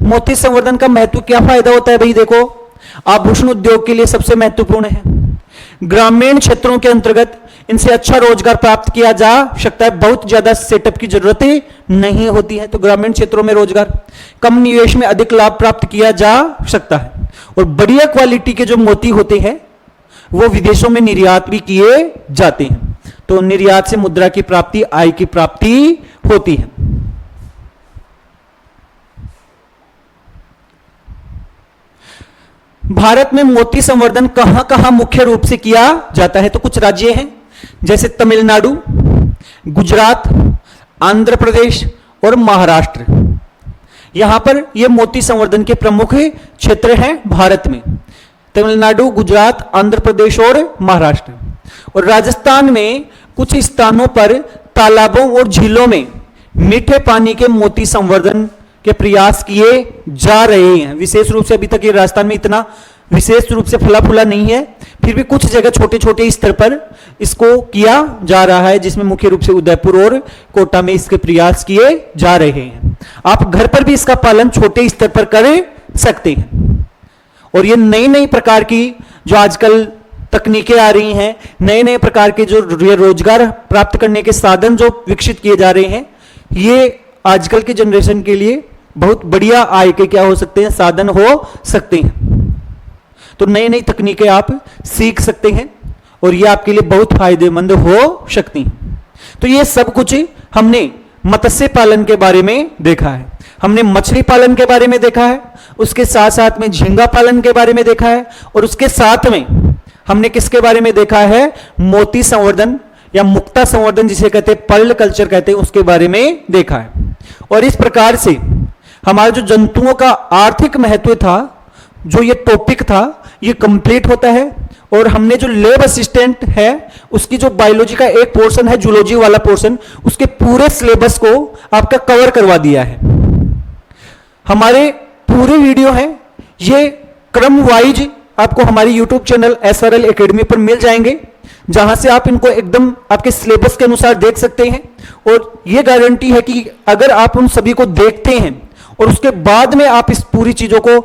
मोती संवर्धन का महत्व क्या फायदा होता है भाई, देखो आभूषण उद्योग के लिए सबसे महत्वपूर्ण है। ग्रामीण क्षेत्रों के अंतर्गत इनसे अच्छा रोजगार प्राप्त किया जा सकता है। बहुत ज्यादा सेटअप की जरूरत नहीं होती है, तो ग्रामीण क्षेत्रों में रोजगार, कम निवेश में अधिक लाभ प्राप्त किया जा सकता है। और बढ़िया क्वालिटी के जो मोती होते हैं वो विदेशों में निर्यात भी किए जाते हैं। तो निर्यात से मुद्रा की प्राप्ति, आय की प्राप्ति होती है। भारत में मोती संवर्धन कहां कहां मुख्य रूप से किया जाता है, तो कुछ राज्य हैं जैसे तमिलनाडु, गुजरात, आंध्र प्रदेश और महाराष्ट्र। यहां पर यह मोती संवर्धन के प्रमुख क्षेत्र हैं भारत में। तमिलनाडु, गुजरात, आंध्र प्रदेश और महाराष्ट्र। और राजस्थान में कुछ स्थानों पर तालाबों और झीलों में मीठे पानी के मोती संवर्धन के प्रयास किए जा रहे हैं। विशेष रूप से अभी तक ये राजस्थान में इतना विशेष रूप से फला फूला नहीं है, फिर भी कुछ जगह छोटे छोटे स्तर पर इसको किया जा रहा है, जिसमें मुख्य रूप से उदयपुर और कोटा में इसके प्रयास किए जा रहे हैं। आप घर पर भी इसका पालन छोटे स्तर पर कर सकते हैं। और ये नई नई प्रकार की जो आजकल तकनीकें आ रही हैं, नए नए प्रकार के जो रोजगार प्राप्त करने के साधन जो विकसित किए जा रहे हैं, ये आजकल की जनरेशन के लिए बहुत बढ़िया आय के क्या हो सकते हैं, साधन हो सकते हैं। तो नई नई तकनीकें आप सीख सकते हैं और ये आपके लिए बहुत फायदेमंद हो सकती हैं। तो ये सब कुछ हमने मत्स्य पालन के बारे में देखा है, हमने मछली पालन के बारे में देखा है, उसके साथ साथ में झींगा पालन के बारे में देखा है, और उसके साथ में हमने किसके बारे में देखा है, मोती संवर्धन या मुक्ता संवर्धन जिसे कहते हैं, पर्ल कल्चर कहते हैं, उसके बारे में देखा है। और इस प्रकार से हमारे जो जंतुओं का आर्थिक महत्व था, जो ये टॉपिक था, ये कंप्लीट होता है। और हमने जो लैब असिस्टेंट है उसकी जो बायोलॉजी का एक पोर्शन है, जूलॉजी वाला पोर्शन, उसके पूरे सिलेबस को आपका कवर करवा दिया है। हमारे पूरे वीडियो हैं, ये क्रम वाइज आपको हमारी यूट्यूब चैनल SRL एकेडमी पर मिल जाएंगे, जहां से आप इनको एकदम आपके सिलेबस के अनुसार देख सकते हैं। और ये गारंटी है कि अगर आप उन सभी को देखते हैं और उसके बाद में आप इस पूरी चीजों को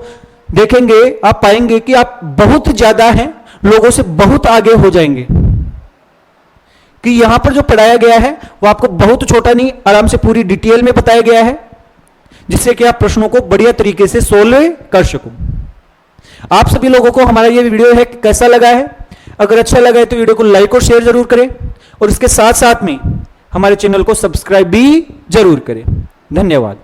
देखेंगे, आप पाएंगे कि आप बहुत ज्यादा हैं, लोगों से बहुत आगे हो जाएंगे। कि यहां पर जो पढ़ाया गया है वो आपको बहुत छोटा नहीं, आराम से पूरी डिटेल में बताया गया है, जिससे कि आप प्रश्नों को बढ़िया तरीके से सोल्व कर सको। आप सभी लोगों को हमारा ये वीडियो है कैसा लगा है? अगर अच्छा लगा है तो वीडियो को लाइक और शेयर जरूर करें, और इसके साथ साथ में हमारे चैनल को सब्सक्राइब भी जरूर करें। धन्यवाद।